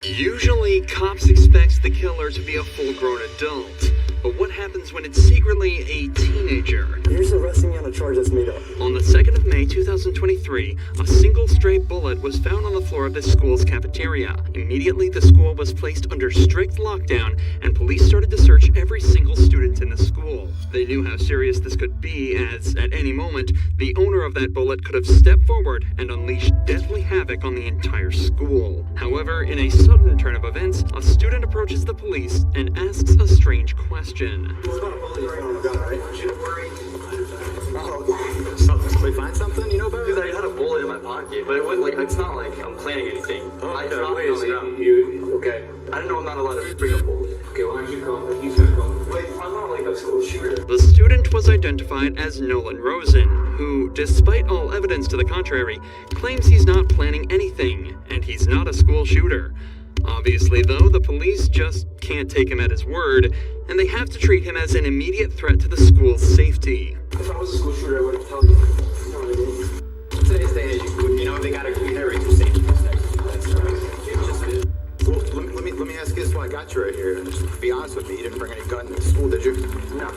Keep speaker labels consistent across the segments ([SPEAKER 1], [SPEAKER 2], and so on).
[SPEAKER 1] Usually, cops expect the killer to be a full-grown adult, but what happens when it's secretly a teenager?
[SPEAKER 2] You're just arresting me on a charge that's made up.
[SPEAKER 1] On the 2nd of May 2023, a single stray bullet was found on the floor of the school's cafeteria. Immediately, the school was placed under strict lockdown, and police started to search every single student in the school. They knew how serious this could be, as at any moment, the owner of that bullet could have stepped forward and unleashed deadly havoc on the entire school. However, in a sudden turn of events, a student approaches the police and asks a strange question.
[SPEAKER 2] We find something, you know about it?
[SPEAKER 3] Dude, I had a bullet in my pocket, but it wasn't like, it's not like I'm planning anything. I dropped it on the ground.
[SPEAKER 2] Okay.
[SPEAKER 3] I didn't know I'm not allowed to bring a bullet.
[SPEAKER 2] Okay, well, he's gonna call.
[SPEAKER 3] Wait, I'm not like a school shooter.
[SPEAKER 1] The student was identified as Nolan Rosen, who, despite all evidence to the contrary, claims he's not planning anything, and he's not a school shooter. Obviously, though, the police just can't take him at his word, and they have to treat him as an immediate threat to the school's safety.
[SPEAKER 2] If I was a school shooter, I would have told you. You know what I mean?
[SPEAKER 4] Today's day, you know, they gotta reiterate your safety. Well, let me ask you this while I got you right here. Just to be honest with me, you didn't bring any gun to school, did you?
[SPEAKER 3] No.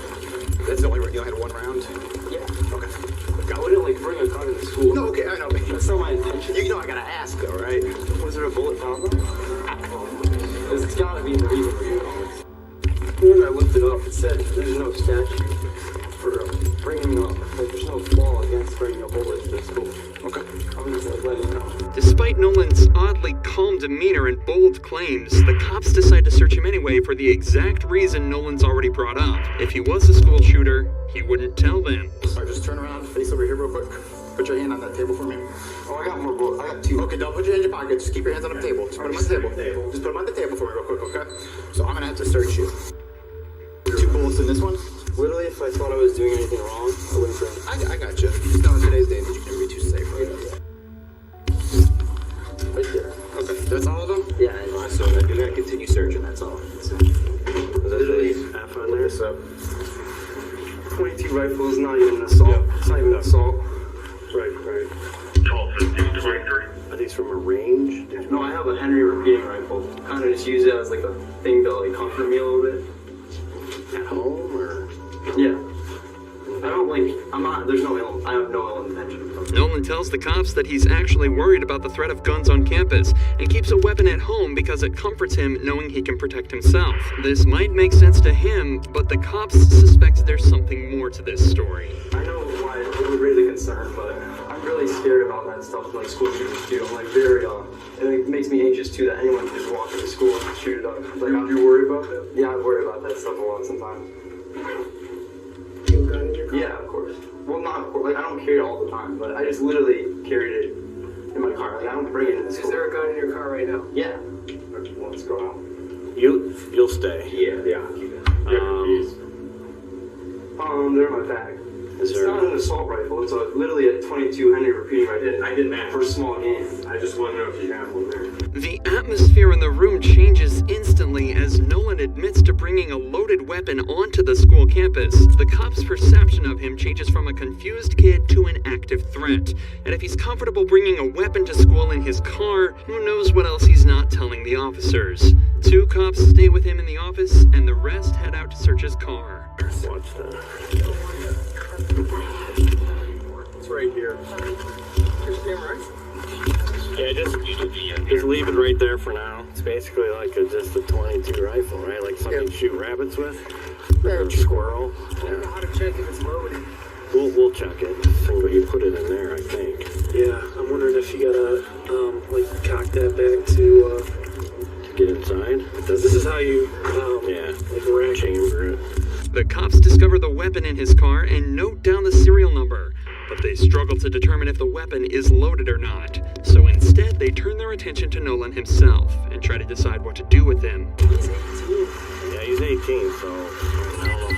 [SPEAKER 4] That's the only you only had one round?
[SPEAKER 3] Yeah.
[SPEAKER 4] Okay.
[SPEAKER 3] I wouldn't like bring a gun to school.
[SPEAKER 4] No, okay, I know.
[SPEAKER 3] That's not my intention.
[SPEAKER 4] You know I gotta ask though, right?
[SPEAKER 3] Was there a bullet found though? It's gotta be in the reason for you know. When I looked it up, it said there's no statute for bringing up, like there's no law against bringing a bullet to school.
[SPEAKER 4] Okay.
[SPEAKER 3] I'm just like letting you know.
[SPEAKER 1] Despite Nolan's oddly calm demeanor and bold claims, the cops decide to search him anyway for the exact reason Nolan's already brought up. If he was a school shooter, he wouldn't tell them.
[SPEAKER 4] Alright, just turn around, face over here real quick. Put your hand on that table for me.
[SPEAKER 3] Oh, I got more bullets. I got two.
[SPEAKER 4] Okay, don't put your hand in your pocket. Just keep your hands on the table. Just put them on the table. Just put them on the table for me real quick, okay? So I'm gonna have to search you. 2 bullets in this one.
[SPEAKER 3] Literally, if I thought I was doing anything wrong, I wouldn't bring it.
[SPEAKER 4] I got you. Just know in today's day that you can be too safe, right?
[SPEAKER 3] Right there.
[SPEAKER 4] Okay, that's all of them?
[SPEAKER 3] Yeah, I know.
[SPEAKER 4] Alright, so you're gonna continue searching, that's all.
[SPEAKER 3] Literally half on there. So 22 rifle is not even an assault. Yeah. It's not even an assault.
[SPEAKER 5] Right. 12-15-23.
[SPEAKER 3] Are these from a range? No, I have a Henry repeating rifle. Kind of just use it as like a thing to like comfort me a little bit.
[SPEAKER 5] At home or?
[SPEAKER 3] Yeah. I don't like. I'm not. There's no ill. I have no ill intention.
[SPEAKER 1] Nolan tells the cops that he's actually worried about the threat of guns on campus and keeps a weapon at home because it comforts him knowing he can protect himself. This might make sense to him, but the cops suspect there's something more to this story.
[SPEAKER 3] I know why it would raise a concern, but I'm really scared about that stuff like school shooters do. I'm like very and it makes me anxious too that anyone can just walk into school and shoot it up. Like,
[SPEAKER 5] Do you worry about that?
[SPEAKER 3] yeah, I worry about that stuff a lot sometimes.
[SPEAKER 5] You have a gun in your car?
[SPEAKER 3] Yeah, of course. Well, not of course. Like, I don't carry it all the time, but I just literally carried it in my car. Like, I don't bring it into school.
[SPEAKER 5] Is there a gun in your car right now?
[SPEAKER 3] Yeah. Well, let's go out.
[SPEAKER 5] You'll stay.
[SPEAKER 3] Yeah. Keep it. They're in my bag. It's not an assault rifle. It's literally a 22 Henry repeating rifle.
[SPEAKER 5] I didn't ask.
[SPEAKER 3] For small game.
[SPEAKER 5] I just want to know if you have one there.
[SPEAKER 1] The atmosphere in the room changes instantly as Nolan admits to bringing a loaded weapon onto the school campus. The cops' perception of him changes from a confused kid to an active threat. And if he's comfortable bringing a weapon to school in his car, who knows what else he's not telling the officers. 2 cops stay with him in the office, and the rest head out to search his car.
[SPEAKER 5] Watch that. It's right here. Yeah, just leave it right there for now. It's basically like just a 22 rifle, right? Like something you shoot rabbits with. Or a squirrel.
[SPEAKER 2] I don't know how to check if it's loaded.
[SPEAKER 5] We'll check it. You put it in there, I think.
[SPEAKER 2] Yeah, I'm wondering if you gotta, like, cock that back to
[SPEAKER 5] Get inside.
[SPEAKER 2] this is how you,
[SPEAKER 5] Yeah.
[SPEAKER 2] like, rack it.
[SPEAKER 5] Chamber it.
[SPEAKER 1] The cops discover the weapon in his car and note down the serial number, but they struggle to determine if the weapon is loaded or not. So instead, they turn their attention to Nolan himself and try to decide what to do with him.
[SPEAKER 2] He's 18.
[SPEAKER 5] Yeah, he's 18, so I don't know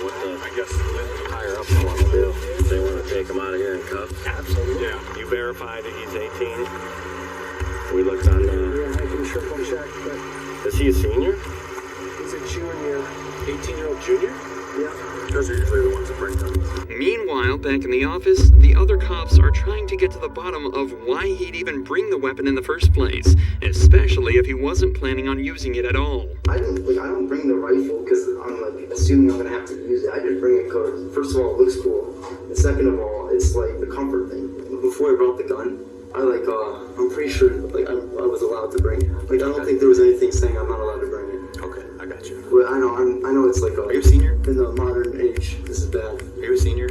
[SPEAKER 5] what I guess the higher ups want to do. They want to take him out of here in cuffs.
[SPEAKER 2] Absolutely.
[SPEAKER 5] Yeah. You verified that he's 18. We looked on
[SPEAKER 2] Yeah, I can triple check, but
[SPEAKER 5] Is he a senior?
[SPEAKER 2] he's a junior. 18-year-old junior? Yeah.
[SPEAKER 3] Those are usually the ones that bring guns.
[SPEAKER 1] Meanwhile, back in the office, the other cops are trying to get to the bottom of why he'd even bring the weapon in the first place, especially if he wasn't planning on using it at all.
[SPEAKER 6] I don't bring the rifle because I'm like assuming I'm gonna have to use it. I just bring it because first of all it looks cool, and second of all it's like the comfort thing.
[SPEAKER 3] Before I brought the gun, I'm pretty sure I was allowed to bring it. Like I don't think there was anything saying I'm not allowed to bring it.
[SPEAKER 4] Okay, I got you.
[SPEAKER 3] But I know it's like
[SPEAKER 4] Are you a senior?
[SPEAKER 3] in the modern age. This is bad.
[SPEAKER 4] Are you a senior?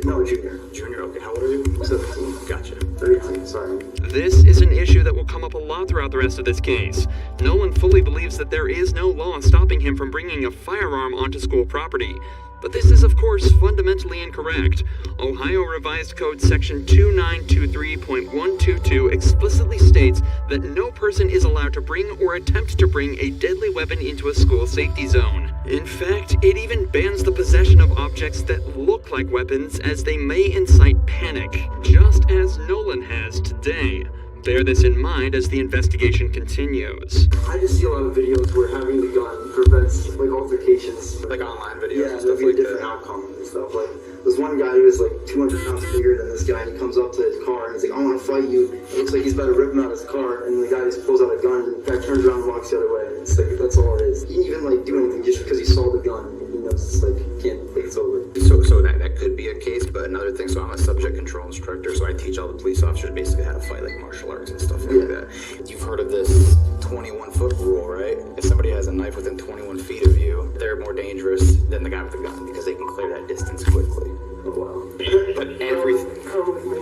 [SPEAKER 3] No, junior.
[SPEAKER 4] Junior, okay. How old are you?
[SPEAKER 3] 17.
[SPEAKER 4] Gotcha.
[SPEAKER 3] 13, sorry.
[SPEAKER 1] This is an issue that will come up a lot throughout the rest of this case. Nolan fully believes that there is no law stopping him from bringing a firearm onto school property. But this is, of course, fundamentally incorrect. Ohio Revised Code Section 2923.122 explicitly states that no person is allowed to bring or attempt to bring a deadly weapon into a school safety zone. In fact, it even bans the possession of objects that look like weapons, as they may incite panic, just as Nolan has today. Bear this in mind as the investigation continues.
[SPEAKER 3] I just see a lot of videos where having the gun prevents like altercations.
[SPEAKER 4] Like online videos
[SPEAKER 3] Yeah,
[SPEAKER 4] and stuff
[SPEAKER 3] there'll be
[SPEAKER 4] like
[SPEAKER 3] a different
[SPEAKER 4] that.
[SPEAKER 3] outcome and stuff. Like there's one guy who was like 200 pounds bigger than this guy, and he comes up to his car and he's like, "I want to fight you." It looks like he's about to rip him out of his car, and the guy just pulls out a gun and the guy turns around and walks the other way. It's like that's all it is. He didn't even like do anything just because he saw the gun. You know, it's just like can't think it's over.
[SPEAKER 4] So that could be a case, but another thing, so I'm a subject control instructor, so I teach all the police officers basically how to fight like martial arts and stuff like that. You've heard of this 21-foot rule, right? If somebody has a knife within 21 feet of you, they're more dangerous than the guy with the gun because they can clear that distance quickly.
[SPEAKER 3] Oh wow.
[SPEAKER 4] But everything.
[SPEAKER 3] Come with me.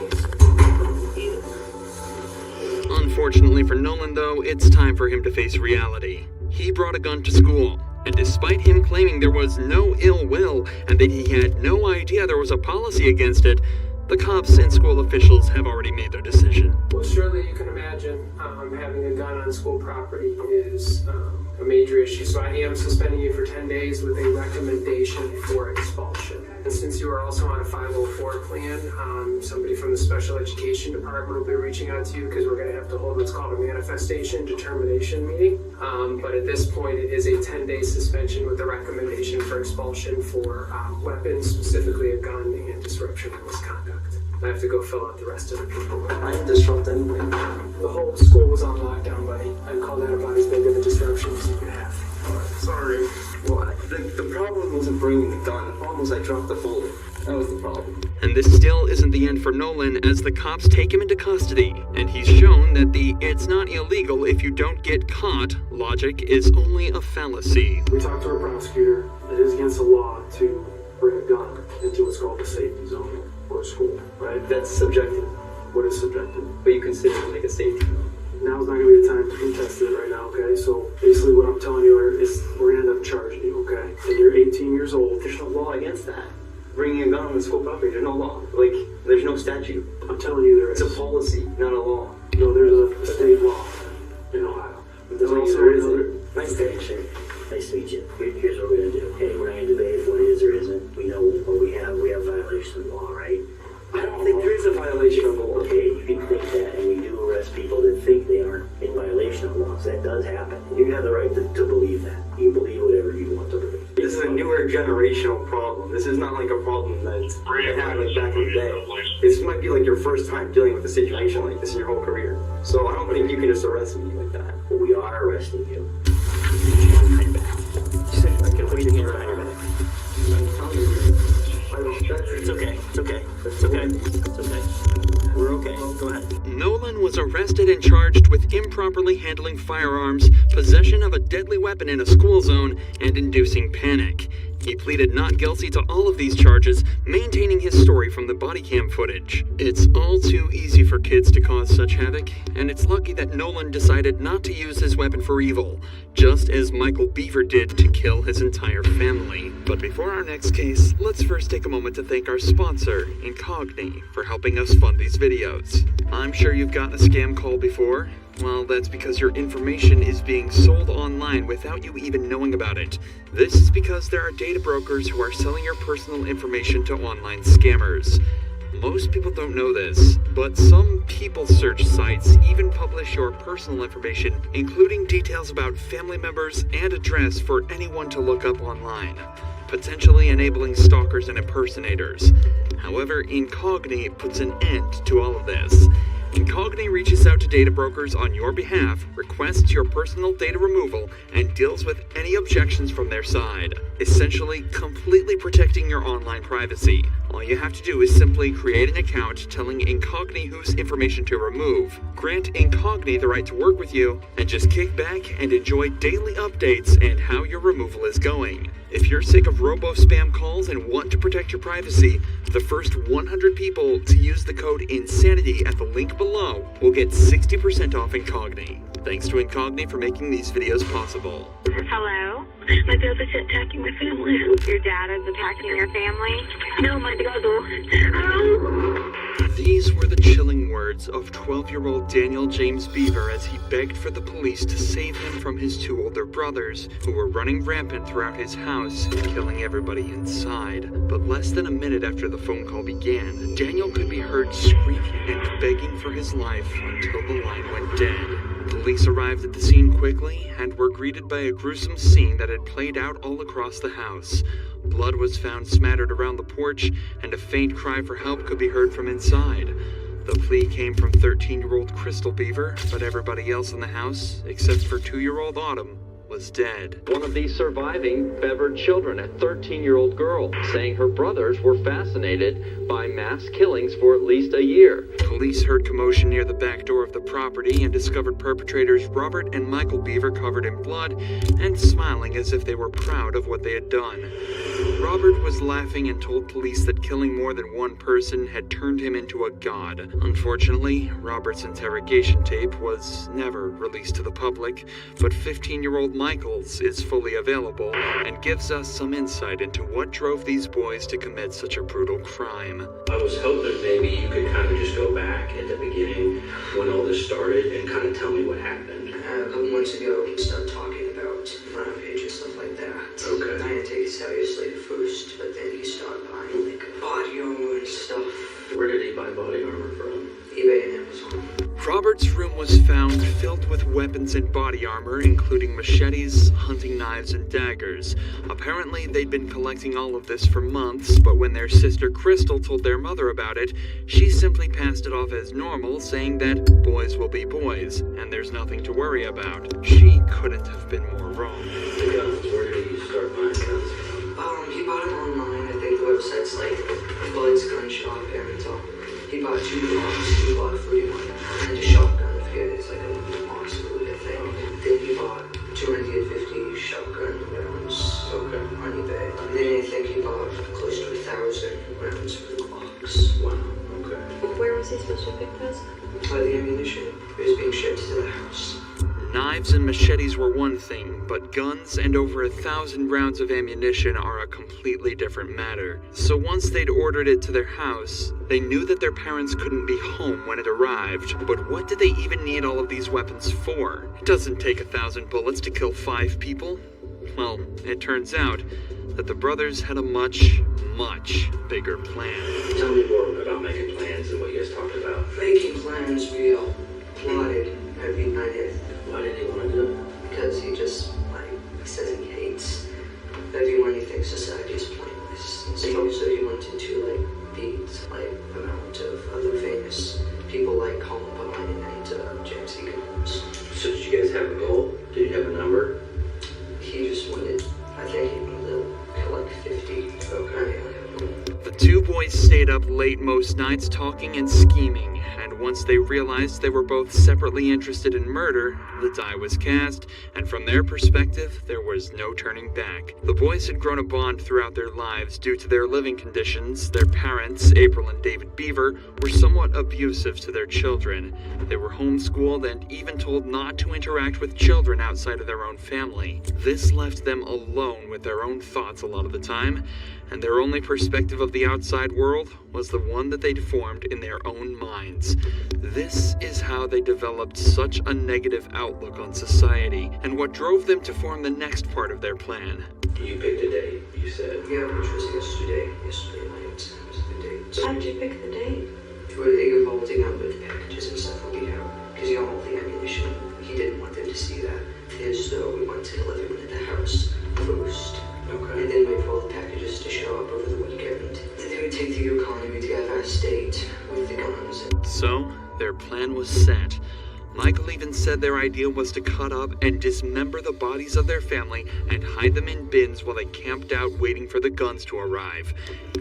[SPEAKER 1] Unfortunately for Nolan, though, it's time for him to face reality. He brought a gun to school, and despite him claiming there was no ill will and that he had no idea there was a policy against it, the cops and school officials have already made their decision.
[SPEAKER 2] Well, surely you can imagine having a gun on school property is a major issue. So I am suspending you for 10 days with a recommendation for expulsion. And since you are also on a 504 plan, somebody from the special education department will be reaching out to you because we're going to have to hold what's called a manifestation determination meeting. But at this point, it is a 10-day suspension with a recommendation for expulsion for weapons, specifically a gun, and disruption of misconduct. I have to go fill out the rest of the paperwork.
[SPEAKER 3] I didn't disrupt anything.
[SPEAKER 2] The whole school was on lockdown, buddy. I'd call that about as big of a disruption as you could have.
[SPEAKER 3] Sorry. Well, the problem wasn't bringing the gun. The problem was I dropped the bullet. That was the problem.
[SPEAKER 1] And this still isn't the end for Nolan, as the cops take him into custody, and he's shown that the "it's not illegal if you don't get caught" logic is only a fallacy.
[SPEAKER 2] We talked to our prosecutor. It is against the law to bring a gun into what's called a safety zone or a school, right?
[SPEAKER 3] That's subjective.
[SPEAKER 2] What is subjective?
[SPEAKER 3] But you consider it like a safety zone.
[SPEAKER 2] Now's not going to be the time to contest it right now, okay? So basically what I'm telling you is we're going to end up charging you, okay? And you're 18 years old.
[SPEAKER 3] There's no law against that. Bringing a gun on the school property, there's no law. Like, there's no statute.
[SPEAKER 2] I'm telling you there
[SPEAKER 3] It's
[SPEAKER 2] is.
[SPEAKER 3] a policy, not a law.
[SPEAKER 2] No, there's a state law in Ohio. But there's also
[SPEAKER 3] there is
[SPEAKER 2] another...
[SPEAKER 3] Nice to meet you.
[SPEAKER 7] Nice to meet you. Here's what we're gonna do. Okay, we're not gonna debate what is or isn't. We know what we have. We have violation of the law, right?
[SPEAKER 3] I don't think there is a violation of the law.
[SPEAKER 7] Okay, you can think that, and we do arrest people that think they aren't in violation of laws. That does happen. And you have the right to believe that. You believe whatever you want to believe.
[SPEAKER 3] This is a newer generational problem. This is not like a problem that happened back in the day. This might be like your first time dealing with a situation like this in your whole career. So I don't think you can just arrest me like that.
[SPEAKER 7] But we are arresting you.
[SPEAKER 3] I can wait to hear behind your back.
[SPEAKER 7] It's okay. It's okay. It's okay. It's okay. We're okay. Go ahead.
[SPEAKER 1] Nolan was arrested and charged with improperly handling firearms, possession of a deadly weapon in a school zone, and inducing panic. He pleaded not guilty to all of these charges, maintaining his story from the body cam footage. It's all too easy for kids to cause such havoc, and it's lucky that Nolan decided not to use his weapon for evil, just as Michael Beaver did to kill his entire family. But before our next case, let's first take a moment to thank our sponsor, Incogni, for helping us fund these videos. I'm sure you've gotten a scam call before. Well, that's because your information is being sold online without you even knowing about it. This is because there are data brokers who are selling your personal information to online scammers. Most people don't know this, but some people search sites even publish your personal information, including details about family members and address for anyone to look up online. potentially enabling stalkers and impersonators. However, Incogni puts an end to all of this. Incogni reaches out to data brokers on your behalf, requests your personal data removal, and deals with any objections from their side, essentially completely protecting your online privacy. All you have to do is simply create an account telling Incogni whose information to remove, grant Incogni the right to work with you, and just kick back and enjoy daily updates and how your removal is going. If you're sick of robo-spam calls and want to protect your privacy, the first 100 people to use the code INSANITY at the link below will get 60% off Incogni. Thanks to Incogni for making these videos possible.
[SPEAKER 8] Hello? My dad is attacking my family. Your dad is attacking your family? No, my dad.
[SPEAKER 1] These were the chilling words of 12-year-old Daniel James Beaver as he begged for the police to save him from his two older brothers, who were running rampant throughout his house, killing everybody inside. But less than a minute after the phone call began, Daniel could be heard screaming and begging for his life until the line went dead. Police arrived at the scene quickly and were greeted by a gruesome scene that had played out all across the house. Blood was found smattered around the porch, and a faint cry for help could be heard from inside. The plea came from 13-year-old Crystal Beaver, but everybody else in the house, except for 2-year-old Autumn, was dead.
[SPEAKER 9] One of these surviving Bevered children, a 13-year-old girl, saying her brothers were fascinated by mass killings for at least a year.
[SPEAKER 1] Police heard commotion near the back door of the property and discovered perpetrators Robert and Michael Beaver covered in blood and smiling as if they were proud of what they had done. Robert was laughing and told police that killing more than one person had turned him into a god. Unfortunately, Robert's interrogation tape was never released to the public, but 15-year-old Michael's is fully available and gives us some insight into what drove these boys to commit such a brutal crime.
[SPEAKER 10] I was hoping maybe you could kind of just go back at the beginning when all this started and kind of tell me what happened.
[SPEAKER 11] A couple months ago, he started talking about rampage and stuff like that.
[SPEAKER 10] Okay.
[SPEAKER 11] I didn't take it seriously at first, but then he started buying like body armor and stuff.
[SPEAKER 10] Where did he buy body armor from?
[SPEAKER 11] eBay and Amazon.
[SPEAKER 1] Robert's room was found filled with weapons and body armor, including machetes, hunting knives, and daggers. Apparently, they'd been collecting all of this for months, but when their sister Crystal told their mother about it, she simply passed it off as normal, saying that boys will be boys, and there's nothing to worry about. She couldn't have been more wrong.
[SPEAKER 10] The guns, where did he start buying guns from?
[SPEAKER 11] He bought them online. I think the website's like Bud's Gun Shop, Amazon. He bought 2 bombs, he bought 41, and a shotgun. I forget, it's like a absolute thing. Then he bought 250 shotgun rounds on eBay. And then I think he bought close to 1,000 rounds for the Glocks.
[SPEAKER 10] Wow, okay.
[SPEAKER 8] Where was he supposed to pick those?
[SPEAKER 11] By the ammunition, it was being shipped to the house.
[SPEAKER 1] Knives and machetes were one thing, but guns and over 1,000 rounds of ammunition are a completely different matter. So once they'd ordered it to their house, they knew that their parents couldn't be home when it arrived. But what did they even need all of these weapons for? It doesn't take 1,000 bullets to kill 5 people. Well, it turns out that the brothers had a much, much bigger plan.
[SPEAKER 10] Tell me more about making plans and what you guys talked about.
[SPEAKER 11] Making plans, we all plotted every night.
[SPEAKER 10] Why did he want to do it?
[SPEAKER 11] Because he just, he says he hates everyone. He thinks society is pointless. So he wanted to, beat, the amount of other famous people like Columbine and James E. Combs.
[SPEAKER 10] So did you guys have a goal? Did you have a number?
[SPEAKER 11] He just wanted, I think he wanted to kill 50.
[SPEAKER 10] Okay.
[SPEAKER 1] The two boys stayed up late most nights talking and scheming, and once they realized they were both separately interested in murder, the die was cast, and from their perspective, there was no turning back. The boys had grown a bond throughout their lives due to their living conditions. Their parents, April and David Beaver, were somewhat abusive to their children. They were homeschooled and even told not to interact with children outside of their own family. This left them alone with their own thoughts a lot of the time, and their only perspective of the outside world was the one that they'd formed in their own minds. This is how they developed such a negative outlook on society, and what drove them to form the next part of their plan.
[SPEAKER 10] You picked a date, you said.
[SPEAKER 11] Yeah, which was yesterday. Yesterday night was the date.
[SPEAKER 8] How did you pick the date?
[SPEAKER 11] They were holding up with packages and stuff that we have, because he got all the ammunition. He didn't want them to see that. So we wanted to deliver him at the house first.
[SPEAKER 10] Okay.
[SPEAKER 11] And then wait for all the packages show up over the weekend. They would take the Yukon and we'd get our state with the guns.
[SPEAKER 1] So, their plan was set. Michael even said their idea was to cut up and dismember the bodies of their family and hide them in bins while they camped out waiting for the guns to arrive.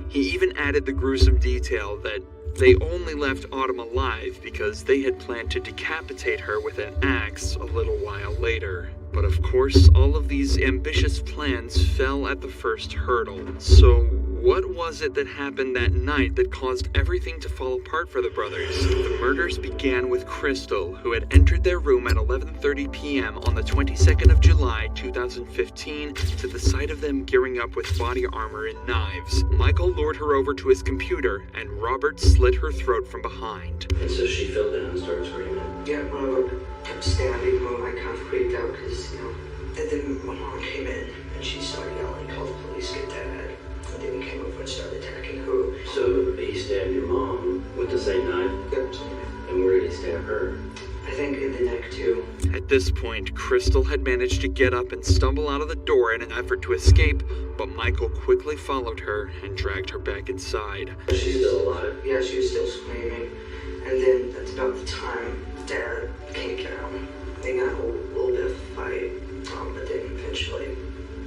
[SPEAKER 1] He even added the gruesome detail that they only left Autumn alive because they had planned to decapitate her with an axe a little while later. But of course, all of these ambitious plans fell at the first hurdle. So, what was it that happened that night that caused everything to fall apart for the brothers? The murders began with Crystal, who had entered their room at 11:30 p.m. on the 22nd of July, 2015, to the sight of them gearing up with body armor and knives. Michael lured her over to his computer, and Robert slit her throat from behind.
[SPEAKER 10] And so she fell down and started screaming.
[SPEAKER 11] Yeah, one of them kept stabbing. Well, I kind of freaked out because, and then my mom came in and she started yelling, call the police, get Dad. And then he came over and started attacking her.
[SPEAKER 10] So he stabbed your mom with the same knife?
[SPEAKER 11] Yep.
[SPEAKER 10] And where did he stab her?
[SPEAKER 11] I think in the neck too.
[SPEAKER 1] At this point, Crystal had managed to get up and stumble out of the door in an effort to escape, but Michael quickly followed her and dragged her back inside.
[SPEAKER 10] She's still alive?
[SPEAKER 11] Yeah, she was still screaming. And then that's about the time Dad came down. They got a little bit of a fight, but then eventually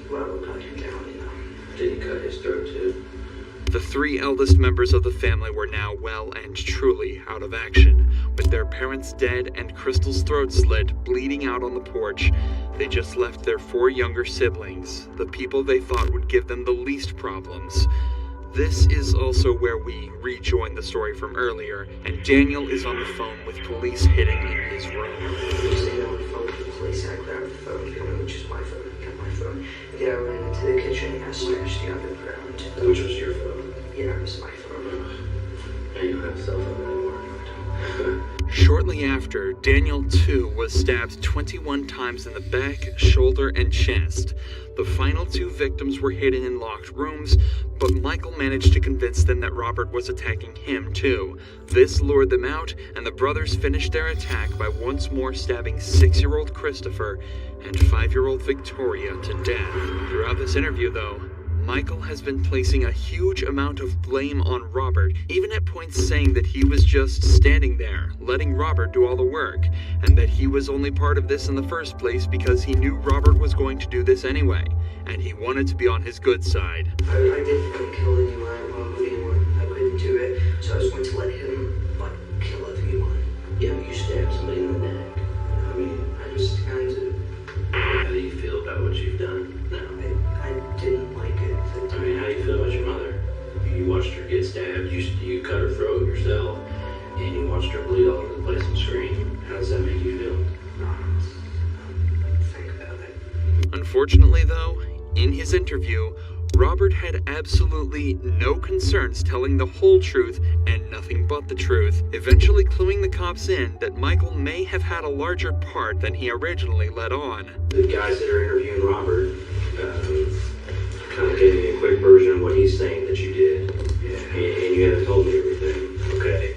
[SPEAKER 11] Robert got him down,
[SPEAKER 10] Did he cut his throat too?
[SPEAKER 1] The three eldest members of the family were now well and truly out of action. With their parents dead and Crystal's throat slit, bleeding out on the porch, they just left their four younger siblings, the people they thought would give them the least problems. This is also where we rejoin the story from earlier, and Daniel is on the phone with police hitting in his room.
[SPEAKER 11] He stayed on the phone with the police. I grabbed the phone, which is my phone, kept my phone. And then I ran into the kitchen and I smashed the underground.
[SPEAKER 10] Which was your phone?
[SPEAKER 11] Yeah, it was my phone.
[SPEAKER 10] And you don't have a cell phone anymore.
[SPEAKER 1] Shortly after, Daniel too was stabbed 21 times in the back, shoulder, and chest. The final two victims were hidden in locked rooms, but Michael managed to convince them that Robert was attacking him too. This lured them out, and the brothers finished their attack by once more stabbing 6-year-old Christopher and 5-year-old Victoria to death. Throughout this interview, though, Michael has been placing a huge amount of blame on Robert, even at points saying that he was just standing there, letting Robert do all the work, and that he was only part of this in the first place because he knew Robert was going to do this anyway, and he wanted to be on his good side.
[SPEAKER 11] I didn't kill anyone. I couldn't do it, so I was going to let him, kill everyone.
[SPEAKER 10] Yeah, but you stabbed somebody in the neck.
[SPEAKER 11] I mean, I just kind of...
[SPEAKER 10] How do you feel about what you've done now?
[SPEAKER 11] I didn't like it.
[SPEAKER 10] I mean, how do you feel about your mother? You watched her get stabbed, you cut her throat yourself, and you watched her bleed all over the place and scream. How does that make you feel?
[SPEAKER 11] Think about it.
[SPEAKER 1] Unfortunately, though, in his interview, Robert had absolutely no concerns telling the whole truth and nothing but the truth, eventually cluing the cops in that Michael may have had a larger part than he originally let on.
[SPEAKER 10] The guys that are interviewing Robert kind of gave me a quick version of what he's saying that you did. Yeah. And you haven't told me everything. Okay.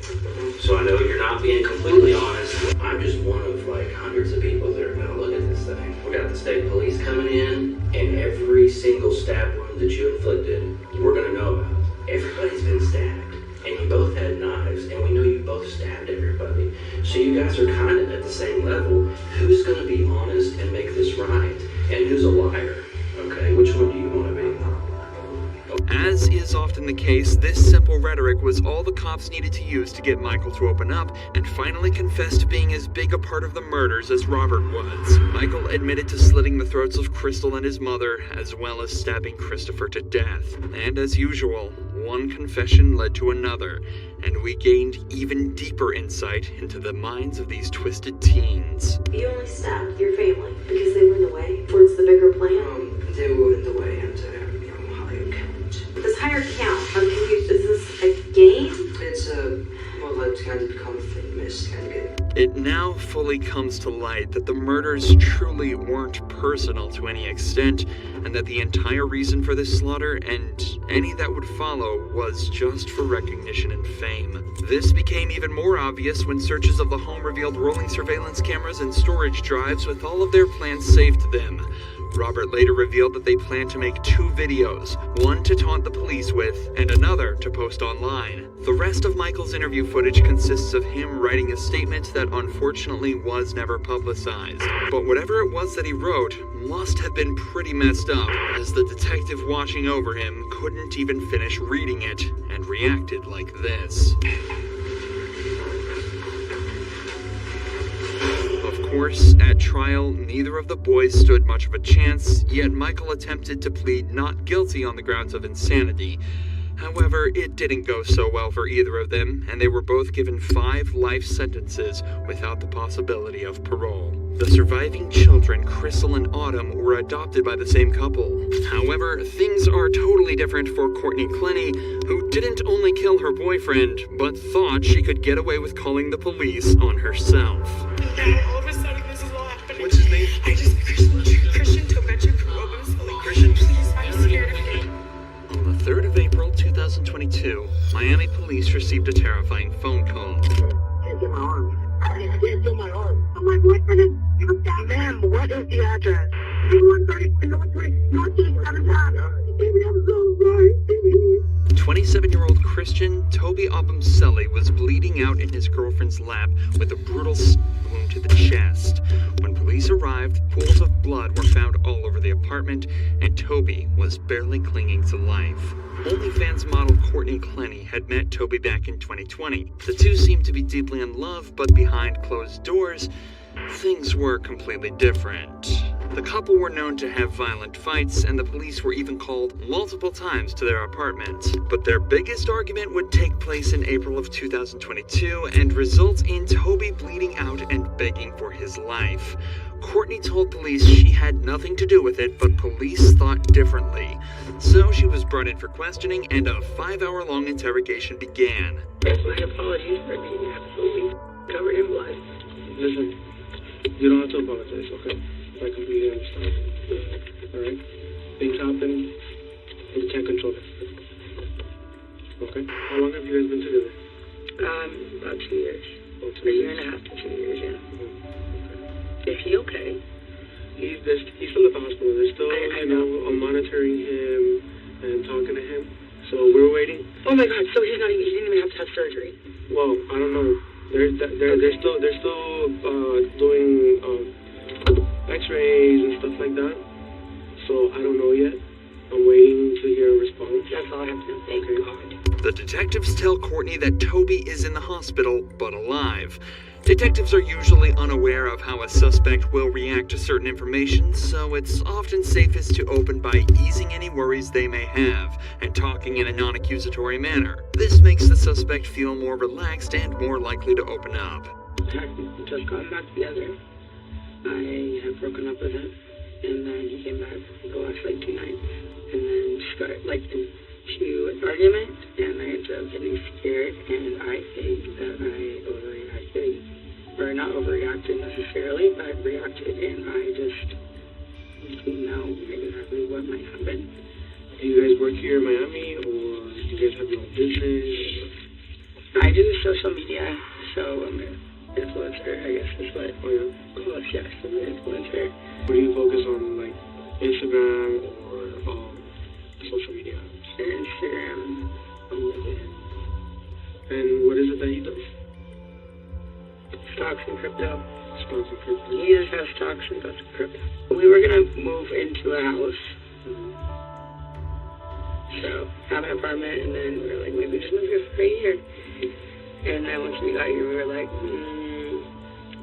[SPEAKER 10] So I know you're not being completely honest. I'm just one of hundreds of people that are going to look at this thing. We got the state police coming in, and every single stab wound that you inflicted, we're going to know about. Everybody's been stabbed, and you both had knives, and we know you both stabbed everybody. So you guys are kind of at the same level. Who's going to be honest and make this right? And who's a liar? Okay, which one do you want to be?
[SPEAKER 1] As is often the case, this simple rhetoric was all the cops needed to use to get Michael to open up and finally confess to being as big a part of the murders as Robert was. Michael admitted to slitting the throats of Crystal and his mother, as well as stabbing Christopher to death. And as usual, one confession led to another, and we gained even deeper insight into the minds of these twisted teens.
[SPEAKER 12] You only stabbed your family because they were in the way towards the bigger plan?
[SPEAKER 11] They were in the way and higher count.
[SPEAKER 12] This higher count, I'm confused. Is this a game?
[SPEAKER 11] It's kind of become famous kind of game.
[SPEAKER 1] It now fully comes to light that the murders truly weren't personal to any extent, and that the entire reason for this slaughter, and any that would follow, was just for recognition and fame. This became even more obvious when searches of the home revealed rolling surveillance cameras and storage drives with all of their plans saved to them. Robert later revealed that they planned to make 2 videos, one to taunt the police with, and another to post online. The rest of Michael's interview footage consists of him writing a statement that unfortunately was never publicized. But whatever it was that he wrote must have been pretty messed up, as the detective watching over him couldn't even finish reading it and reacted like this. Of course, at trial, neither of the boys stood much of a chance, yet Michael attempted to plead not guilty on the grounds of insanity. However, it didn't go so well for either of them, and they were both given 5 life sentences without the possibility of parole. The surviving children, Crystal and Autumn, were adopted by the same couple. However, things are totally different for Courtney Clenny, who didn't only kill her boyfriend, but thought she could get away with calling the police on herself.
[SPEAKER 13] All of a sudden, this is all happening.
[SPEAKER 1] What's his name?
[SPEAKER 13] Christian Tobecha from Open.
[SPEAKER 1] Christian?
[SPEAKER 13] Please, I'm scared of him.
[SPEAKER 1] On the 3rd of April 2022, Miami police received a terrifying phone call.
[SPEAKER 13] Can't get my arm. I can't feel my arm. My boyfriend is down. Ma'am, what is the address? 8133 Northeast 7 times. Baby, I'm so sorry.
[SPEAKER 1] 27-year-old Christian Toby Obumseli was bleeding out in his girlfriend's lap with a brutal wound to the chest. When police arrived, pools of blood were found all over the apartment, and Toby was barely clinging to life. OnlyFans model Courtney Clenny had met Toby back in 2020. The two seemed to be deeply in love, but behind closed doors, things were completely different. The couple were known to have violent fights, and the police were even called multiple times to their apartment. But their biggest argument would take place in April of 2022 and result in Toby bleeding out and begging for his life. Courtney told police she had nothing to do with it, but police thought differently. So she was brought in for questioning, and a 5-hour-long interrogation began.
[SPEAKER 13] My apologies for being absolutely covered in blood.
[SPEAKER 3] Listen, you don't have to apologize, okay? I completely understand. Alright? Things happen, and you can't control it. Okay? How long have you guys been together?
[SPEAKER 13] About 2 years.
[SPEAKER 3] About 2
[SPEAKER 13] A year
[SPEAKER 3] years.
[SPEAKER 13] and a half to 2 years, yeah.
[SPEAKER 3] Okay.
[SPEAKER 13] Is he okay?
[SPEAKER 3] He's still at the hospital. They're still,
[SPEAKER 13] I know.
[SPEAKER 3] monitoring him and talking to him. So we're waiting.
[SPEAKER 13] Oh my god, so he didn't even have to have surgery.
[SPEAKER 3] Well, I don't know. They're still doing X-rays and stuff like that. So I don't know yet. I'm waiting to hear a response.
[SPEAKER 13] That's all I have to know. Thank God.
[SPEAKER 1] The detectives tell Courtney that Toby is in the hospital, but alive. Detectives are usually unaware of how a suspect will react to certain information, so it's often safest to open by easing any worries they may have and talking in a non-accusatory manner. This makes the suspect feel more relaxed and more likely to open up.
[SPEAKER 13] We just got back together. I had broken up with him, and then he came back the last 2 nights, and then started to an argument, and I ended up getting scared, and I think that I overreacted, or not overreacted necessarily, but reacted, and I just didn't know exactly what might happen.
[SPEAKER 3] Do you guys work here in Miami, or do you guys have your own business?
[SPEAKER 13] I do social media, so I'm an influencer, I guess is what we'll call it, yes, I'm an influencer.
[SPEAKER 3] What do you focus on, like Instagram or social media?
[SPEAKER 13] Instagram,
[SPEAKER 3] and what is it that he does?
[SPEAKER 13] Stocks and crypto.
[SPEAKER 3] Stocks and crypto.
[SPEAKER 13] He just has stocks and goes to crypto. We were gonna move into a house. So, have an apartment, and then we were like, maybe just move here for a year. And then once we got here, we were like,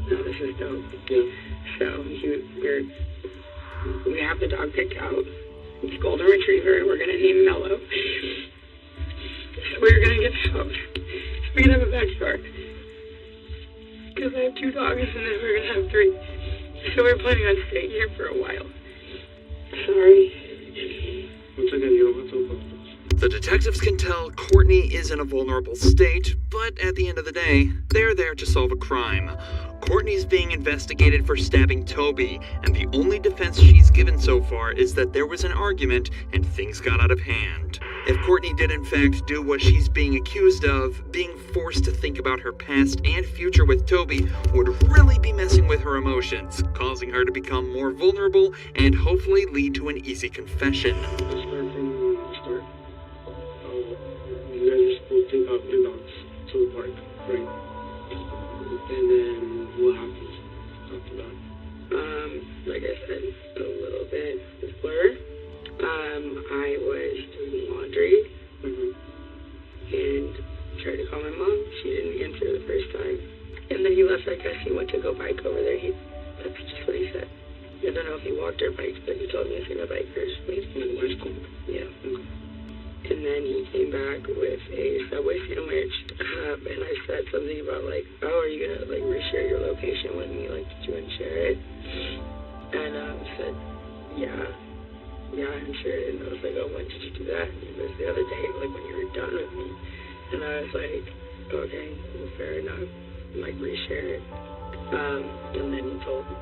[SPEAKER 13] no, this is dope.
[SPEAKER 3] Yeah.
[SPEAKER 13] So, we have the dog picked out. It's golden retriever. We're gonna name Mellow. So we're gonna get a house. We're gonna have a backyard. Because I have 2 dogs, and then we're gonna have 3. So we're planning on staying here for a while. Sorry.
[SPEAKER 3] Once again, you don't have to apologize.
[SPEAKER 1] The detectives can tell Courtney is in a vulnerable state, but at the end of the day, they're there to solve a crime. Courtney's being investigated for stabbing Toby, and the only defense she's given so far is that there was an argument and things got out of hand. If Courtney did in fact do what she's being accused of, being forced to think about her past and future with Toby would really be messing with her emotions, causing her to become more vulnerable and hopefully lead to an easy confession.
[SPEAKER 13] Let's start from the start. You guys are supposed to take out your dogs to the park, right? And then what happens after that? Like I said, a little bit blur. I was doing laundry and tried to call my mom. She didn't answer the first time. And then he left. I guess he went to go bike over there. That's just what he said. I don't know if he walked or biked, but he told me I seen a biker. Yeah. And then he came back with a Subway sandwich, and I said something about like, oh, are you gonna like reshare your location with me? Like, did you unshare it? And he said, yeah, I unshared it. And I was like, oh, when did you do that? And he goes, the other day, like when you were done with me. And I was like, okay, well, fair enough. Like, reshare it. And then he told me,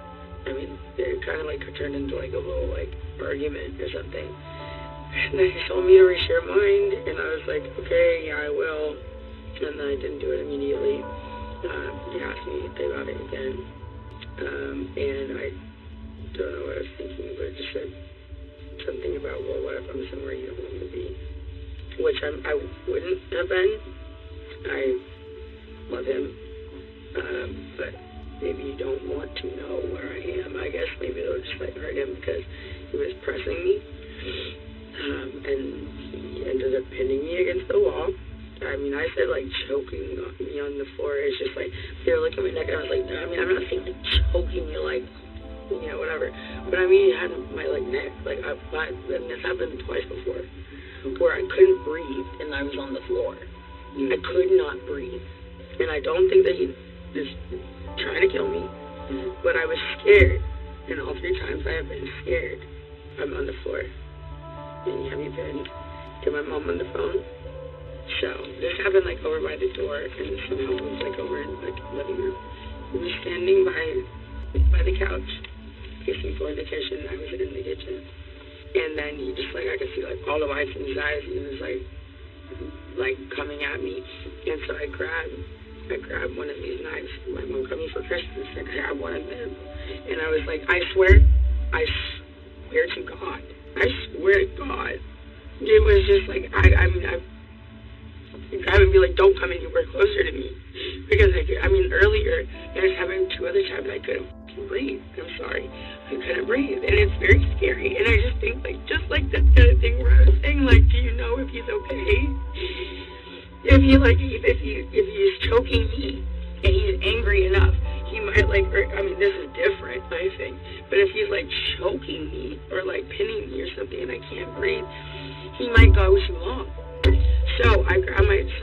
[SPEAKER 13] I mean, it kind of like turned into like a little like argument or something. And then he told me to reshare mine, and I was like, okay, yeah, I will. And then I didn't do it immediately. He asked me about it again. And I don't know what I was thinking, but it just said something about, well, what if I'm somewhere you don't want me to be? Which I wouldn't have been. I love him. But maybe you don't want to know where I am. I guess maybe it'll just like hurt him because he was pressing me. And he ended up pinning me against the wall. I mean, I said like choking me on the floor. It's just like, here, look at my neck. And I was like, no, I mean, I'm not saying like choking you like, you know, whatever. But I mean, he had my like neck. Like, and this happened twice before, where I couldn't breathe and I was on the floor. I could not breathe. And I don't think that he was trying to kill me, but I was scared. And all 3 times I have been scared. I'm on the floor. And have you been? Get my mom on the phone. So this happened like over by the door, and somehow it was like over in like living room. He was standing by the couch, kissing for the kitchen. I was in the kitchen, and then he just like I could see like all the whites in his eyes, and he was like coming at me, and so I grabbed one of these knives. My mom got me for Christmas. I grabbed one of them, and I was like, I swear to God. I swear to God, it was just like, I mean, grab and be like, don't come anywhere closer to me. Because, earlier, there was happened 2 other times I couldn't breathe. I'm sorry. I couldn't breathe. And it's very scary. And I just think, like, just like that kind of thing where I was saying, like, do you know if he's okay? If he's choking me and he's angry enough, he might this is different, I think. But if he's like choking me or like pinning me or something and I can't breathe, he might go too long. So I grab my knife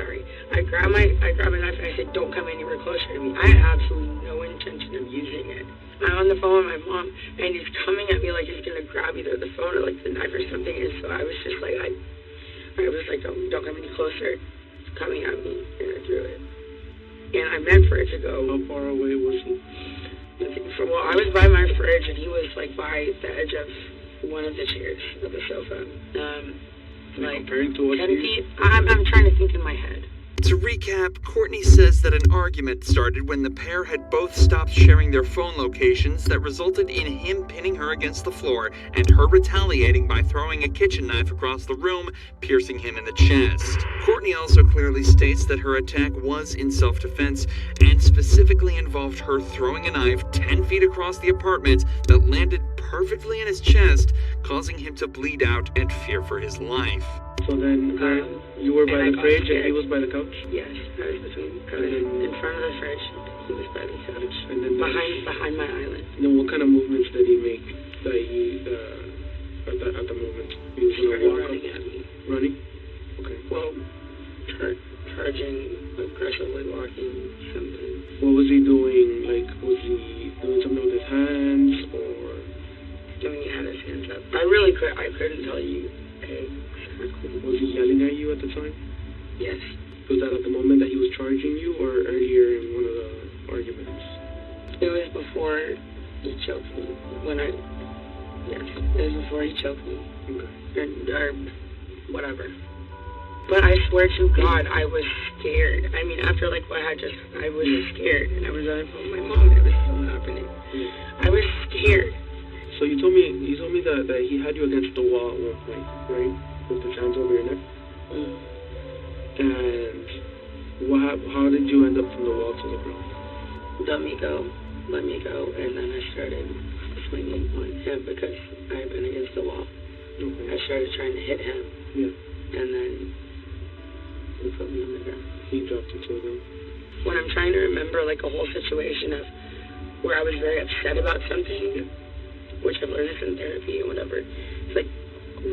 [SPEAKER 13] and I said, don't come anywhere closer to me. I had absolutely no intention of using it. I'm on the phone with my mom and he's coming at me like he's gonna grab either the phone or like the knife or something, and so I was just like I was like, don't come any closer. It's coming at me, and I threw it. And I meant for it to go.
[SPEAKER 3] How far away was he?
[SPEAKER 13] Well, I was by my fridge, and he was like by the edge of one of the chairs of the sofa. Like
[SPEAKER 3] comparing to what
[SPEAKER 13] 10 feet. I'm trying to think in my head.
[SPEAKER 1] To recap, Courtney says that an argument started when the pair had both stopped sharing their phone locations that resulted in him pinning her against the floor and her retaliating by throwing a kitchen knife across the room, piercing him in the chest. Courtney also clearly states that her attack was in self-defense and specifically involved her throwing a knife 10 feet across the apartment that landed perfectly in his chest, causing him to bleed out and fear for his life.
[SPEAKER 3] So then, you were by the fridge and he was by the couch?
[SPEAKER 13] Yes, I was in front of the fridge. He was by the couch. And then behind my island.
[SPEAKER 3] And then what kind of movements did he make that he, at the moment? He was
[SPEAKER 13] running at me.
[SPEAKER 3] Running? Okay.
[SPEAKER 13] Well, charging, aggressively walking, something.
[SPEAKER 3] What was he doing? Like, was he doing something with his hands or?
[SPEAKER 13] He had his hands up. I couldn't tell you.
[SPEAKER 3] Was he yelling at you at the time?
[SPEAKER 13] Yes.
[SPEAKER 3] Was that at the moment that he was charging you or earlier in one of the arguments?
[SPEAKER 13] It was before he choked me. Yes, it was before he choked me.
[SPEAKER 3] Okay.
[SPEAKER 13] Or whatever. But I swear to God, I was scared. I mean, after like what had just, I was scared, and I was on the phone with my mom, and it was still happening. I was scared.
[SPEAKER 3] So you told me that he had you against the wall at one point, right? With the hands over your neck. And how did you end up from the wall to the ground?
[SPEAKER 13] Let me go, and then I started swinging on him because I had been against the wall.
[SPEAKER 3] Okay.
[SPEAKER 13] I started trying to hit him, and then he put me on the ground.
[SPEAKER 3] He dropped you to the ground.
[SPEAKER 13] When I'm trying to remember like a whole situation of where I was very upset about something, which I've learned this in therapy and whatever, it's like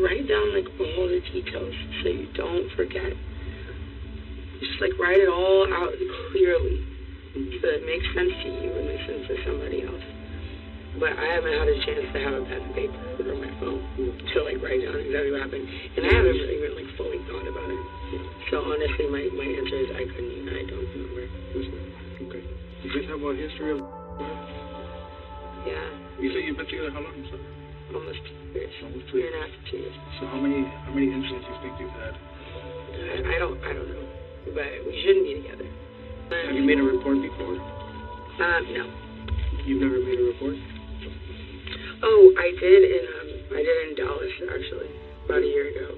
[SPEAKER 13] write down like all the details so you don't forget. Just like write it all out clearly so that it makes sense to you and makes sense to somebody else. But I haven't had a chance to have a pen and paper or my phone to like write down exactly what happened. And I haven't really even like fully thought about it. So honestly, my answer is I don't remember.
[SPEAKER 3] Okay. You guys have a history of...
[SPEAKER 13] Yeah.
[SPEAKER 3] You say you've been together how long, sir?
[SPEAKER 13] Almost 2 years.
[SPEAKER 3] Almost 2 years.
[SPEAKER 13] Year and a half to 2 years.
[SPEAKER 3] So how many incidents you think you've had?
[SPEAKER 13] I don't know. But we shouldn't be together.
[SPEAKER 3] Have you made a report before?
[SPEAKER 13] No.
[SPEAKER 3] You've never made a report?
[SPEAKER 13] Oh, I did in Dallas actually, about a year ago.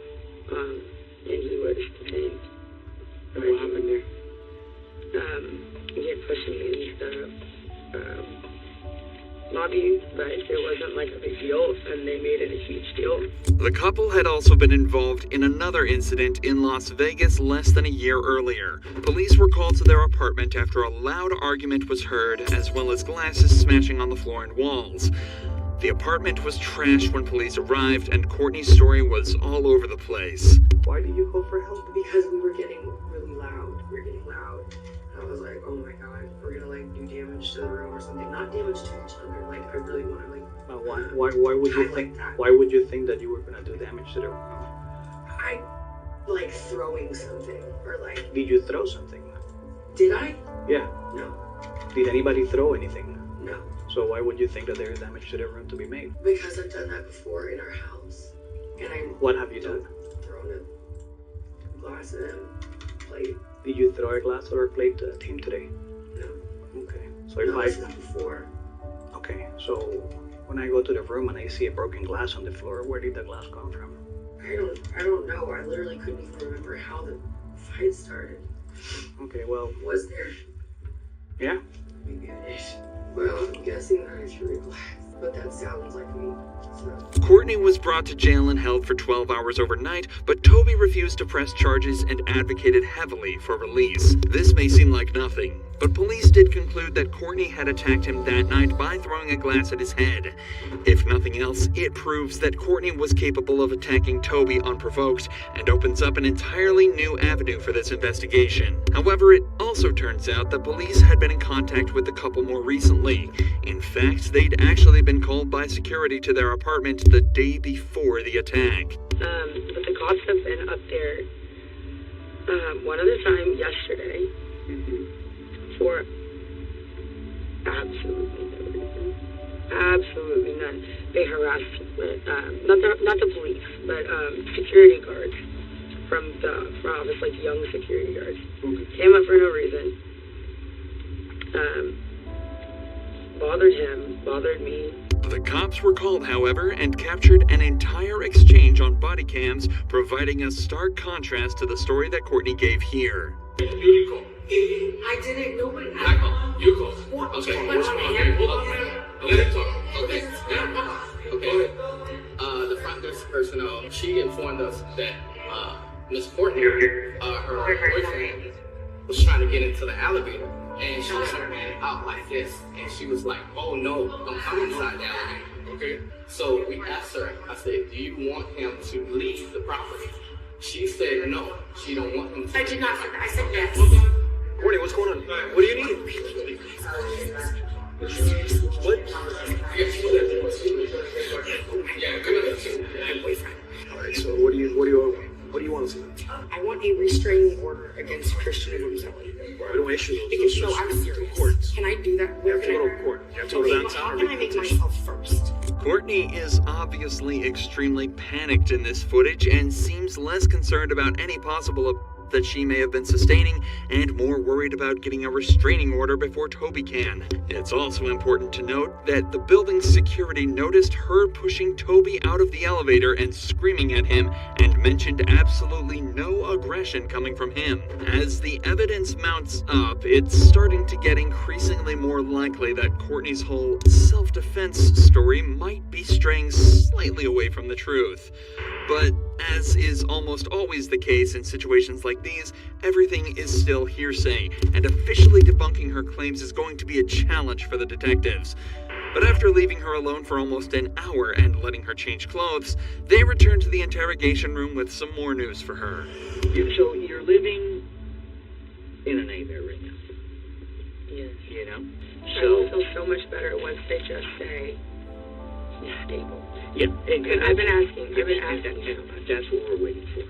[SPEAKER 13] And he was detained.
[SPEAKER 3] And what happened there?
[SPEAKER 13] He had pushed me in the lobby, but it wasn't like a big deal, and they made it a huge deal.
[SPEAKER 1] The couple had also been involved in another incident in Las Vegas less than a year earlier. Police were called to their apartment after a loud argument was heard, as well as glasses smashing on the floor and walls. The apartment was trashed when police arrived, and Courtney's story was all over the place.
[SPEAKER 11] Why did you call for help? Because we were getting really loud. And I was like, oh my god, we're gonna like do damage to the room or something. Not damage to each other. Like I really want to like.
[SPEAKER 3] Why would you think that you were gonna do damage to the room?
[SPEAKER 11] I like throwing something or like.
[SPEAKER 3] Did you throw something?
[SPEAKER 11] Did I?
[SPEAKER 3] Yeah.
[SPEAKER 11] No.
[SPEAKER 3] Did anybody throw anything?
[SPEAKER 11] No.
[SPEAKER 3] So why would you think that there is damage to the room to be made?
[SPEAKER 11] Because I've done that before in our house. And I.
[SPEAKER 3] What have you done?
[SPEAKER 11] Thrown a glass and plate.
[SPEAKER 3] Did you throw a glass or a plate to the team today?
[SPEAKER 11] No.
[SPEAKER 3] Okay. So if
[SPEAKER 11] I've done before.
[SPEAKER 3] Okay. So when I go to the room and I see a broken glass on the floor, where did the glass come from?
[SPEAKER 11] I don't know. I literally couldn't even remember how the fight started.
[SPEAKER 3] Okay. Well.
[SPEAKER 11] Was there?
[SPEAKER 3] Yeah.
[SPEAKER 11] Maybe I did. Well, I'm guessing that I should relax, but that sounds like me. So.
[SPEAKER 1] Courtney was brought to jail and held for 12 hours overnight, but Toby refused to press charges and advocated heavily for release. This may seem like nothing, but police did conclude that Courtney had attacked him that night by throwing a glass at his head. If nothing else, it proves that Courtney was capable of attacking Toby unprovoked and opens up an entirely new avenue for this investigation. However, it also turns out that police had been in contact with the couple more recently. In fact, they'd actually been called by security to their apartment the day before the attack.
[SPEAKER 13] But the cops have been up there one other time yesterday for absolutely no reason. Absolutely none. They harassed not the police, but security guards from office, like young security guards. Came up for no reason. Bothered him, bothered me.
[SPEAKER 1] The cops were called, however, and captured an entire exchange on body cams, providing a stark contrast to the story that Courtney gave here.
[SPEAKER 11] You call. I didn't. Nobody.
[SPEAKER 10] I call. You call.
[SPEAKER 11] What?
[SPEAKER 10] Okay. What's wrong here? Let it talk. Okay. Okay. The front desk personnel, she informed us that Miss Courtney, her boyfriend, was trying to get into the elevator. And she turned out like this, and she was like, oh no, don't come inside the elevator, okay? So we asked her, I said, do you want him to leave the property? She said no, she don't want him to.
[SPEAKER 11] I did not say that. I said yes.
[SPEAKER 10] Courtney, what's going on? What do you need? What? Yeah, come on.
[SPEAKER 11] Boyfriend.
[SPEAKER 3] Alright, so what do you want to see?
[SPEAKER 11] I want a restraining order against Christian Gonzalez.
[SPEAKER 3] I don't issue those.
[SPEAKER 11] Because no, I'm serious. Can I do that?
[SPEAKER 3] You have to go to court. You have to go downtown.
[SPEAKER 11] How can I make myself first?
[SPEAKER 1] Courtney is obviously extremely panicked in this footage and seems less concerned about any possible that she may have been sustaining and more worried about getting a restraining order before Toby can. It's also important to note that the building's security noticed her pushing Toby out of the elevator and screaming at him and mentioned absolutely no aggression coming from him. As the evidence mounts up, it's starting to get increasingly more likely that Courtney's whole self-defense story might be straying slightly away from the truth. But as is almost always the case in situations like these, everything is still hearsay, and officially debunking her claims is going to be a challenge for the detectives. But after leaving her alone for almost an hour and letting her change clothes, they return to the interrogation room with some more news for her.
[SPEAKER 14] So you're living in a nightmare right now.
[SPEAKER 13] Yes.
[SPEAKER 14] You know?
[SPEAKER 13] I will feel so much better once they just say he's stable.
[SPEAKER 14] Yeah.
[SPEAKER 13] And I've been asking.
[SPEAKER 14] That's what we're waiting for.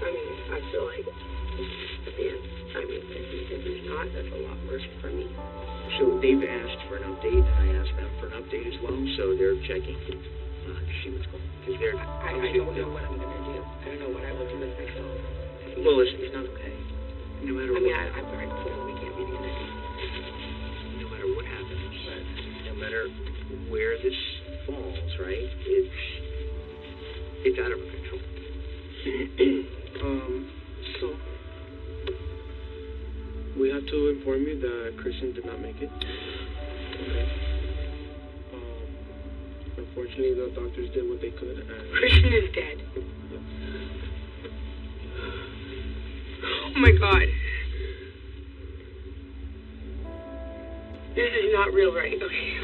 [SPEAKER 13] I mean, I feel like at the end, if he's not, that's a lot worse for me.
[SPEAKER 14] So they've asked for an update, and I asked them for an update as well, so they're checking to see what's going on. Because they're...
[SPEAKER 13] I don't know what I'm going to do. I don't know what I will do with myself.
[SPEAKER 14] Well, listen, it's not okay. No matter what...
[SPEAKER 13] I'm sorry, we can't be together.
[SPEAKER 14] No matter what happens, no matter where this falls, right? It's out of our control.
[SPEAKER 3] So we have to inform you that Christian did not make it. Okay. Unfortunately, the doctors did what they could. And
[SPEAKER 13] Christian is dead.
[SPEAKER 3] Yes.
[SPEAKER 13] Oh my God. This is not real, right? Okay.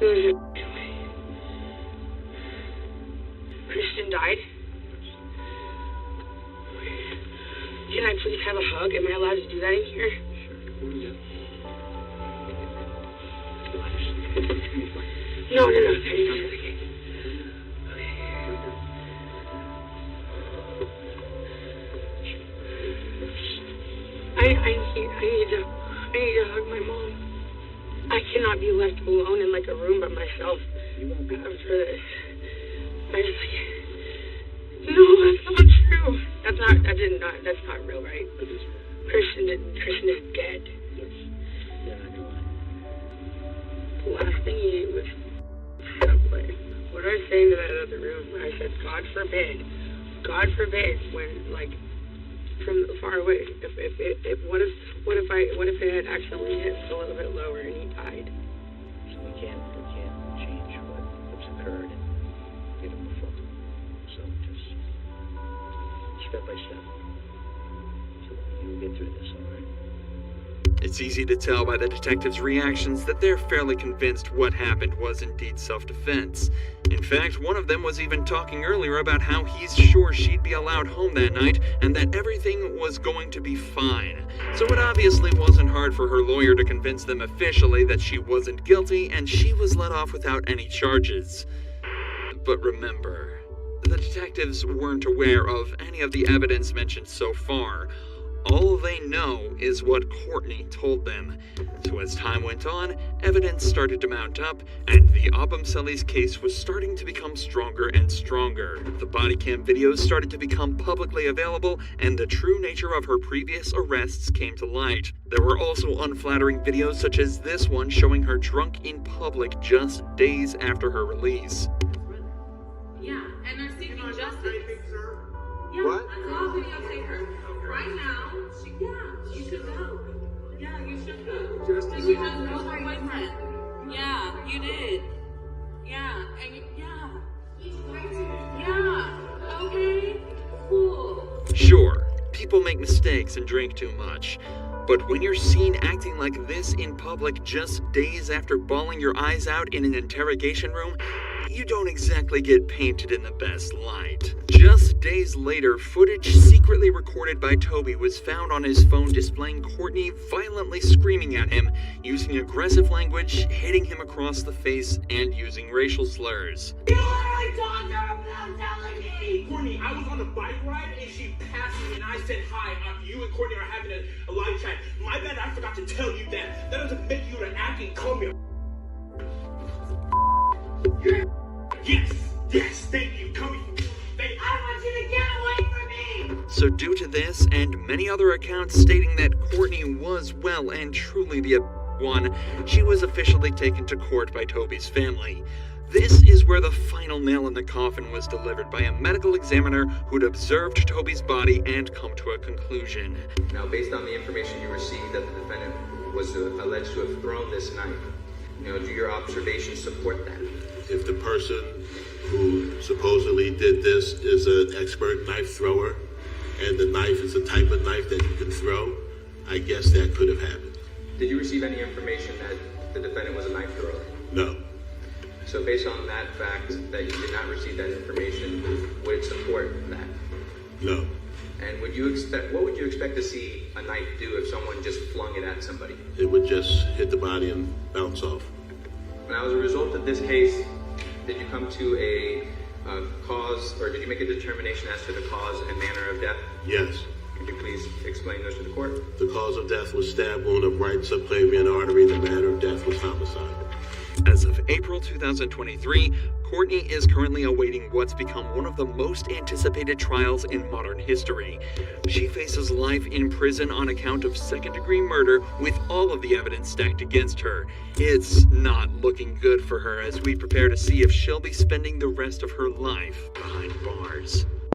[SPEAKER 13] There's no way. Christian died? Can I please have a hug? Am I allowed to do that in here?
[SPEAKER 3] Sure.
[SPEAKER 13] No. Okay. I need to hug my mom. I cannot be left alone in like a room by myself after this. No, that's not true. That's not real, right? Christian is dead.
[SPEAKER 14] Yes. Yeah, I know.
[SPEAKER 13] The last thing he ate was Subway. What I was saying to that other room, I said, God forbid, when like from far away, what if it had accidentally hit a little bit lower and he died?
[SPEAKER 14] So we can't change what's occurred and get him before. So just step by step. So you'll get through this, all right?
[SPEAKER 1] It's easy to tell by the detectives' reactions that they're fairly convinced what happened was indeed self-defense. In fact, one of them was even talking earlier about how he's sure she'd be allowed home that night and that everything was going to be fine. So it obviously wasn't hard for her lawyer to convince them officially that she wasn't guilty and she was let off without any charges. But remember, the detectives weren't aware of any of the evidence mentioned so far. All they know is what Courtney told them. So as time went on, evidence started to mount up, and the Abumselis case was starting to become stronger and stronger. The body cam videos started to become publicly available, and the true nature of her previous arrests came to light. There were also unflattering videos such as this one showing her drunk in public just days after her release.
[SPEAKER 15] Yeah, and they're seeking justice. Yeah,
[SPEAKER 3] What?
[SPEAKER 15] I'll videotape her. Right now, you should go. Yeah, you should go.
[SPEAKER 3] Justice?
[SPEAKER 15] You just know her boyfriend. Yeah, you did. Yeah, and yeah, okay, cool.
[SPEAKER 1] Sure, people make mistakes and drink too much. But when you're seen acting like this in public just days after bawling your eyes out in an interrogation room, you don't exactly get painted in the best light. Just days later, footage secretly recorded by Toby was found on his phone displaying Courtney violently screaming at him, using aggressive language, hitting him across the face, and using racial slurs.
[SPEAKER 16] You literally talked to her without telling me! Courtney, I was on the bike ride and she passed me and I said hi. You and Courtney are having a live chat. My bad, I forgot to tell you that. That doesn't make you an acting come here. Yes, thank you. Come here. I want you to get away from me!
[SPEAKER 1] So due to this and many other accounts stating that Courtney was well and truly the one, she was officially taken to court by Toby's family. This is where the final nail in the coffin was delivered by a medical examiner who'd observed Toby's body and come to a conclusion.
[SPEAKER 4] Now, based on the information you received that the defendant was alleged to have thrown this knife, do your observations support that?
[SPEAKER 17] If the person who supposedly did this is an expert knife thrower, and the knife is the type of knife that you can throw, I guess that could have happened.
[SPEAKER 4] Did you receive any information that the defendant was a knife thrower?
[SPEAKER 17] No.
[SPEAKER 4] So based on that fact that you did not receive that information, would it support that?
[SPEAKER 17] No.
[SPEAKER 4] And what would you expect to see a knife do if someone just flung it at somebody?
[SPEAKER 17] It would just hit the body and bounce off.
[SPEAKER 4] Now, as a result of this case, did you come to a cause, or did you make a determination as to the cause and manner of death?
[SPEAKER 17] Yes.
[SPEAKER 4] Could you please explain those to the court?
[SPEAKER 17] The cause of death was stab wound of right subclavian artery. The manner of death was homicide.
[SPEAKER 1] As of April 2023, Courtney is currently awaiting what's become one of the most anticipated trials in modern history. She faces life in prison on account of second-degree murder with all of the evidence stacked against her. It's not looking good for her as we prepare to see if she'll be spending the rest of her life behind bars.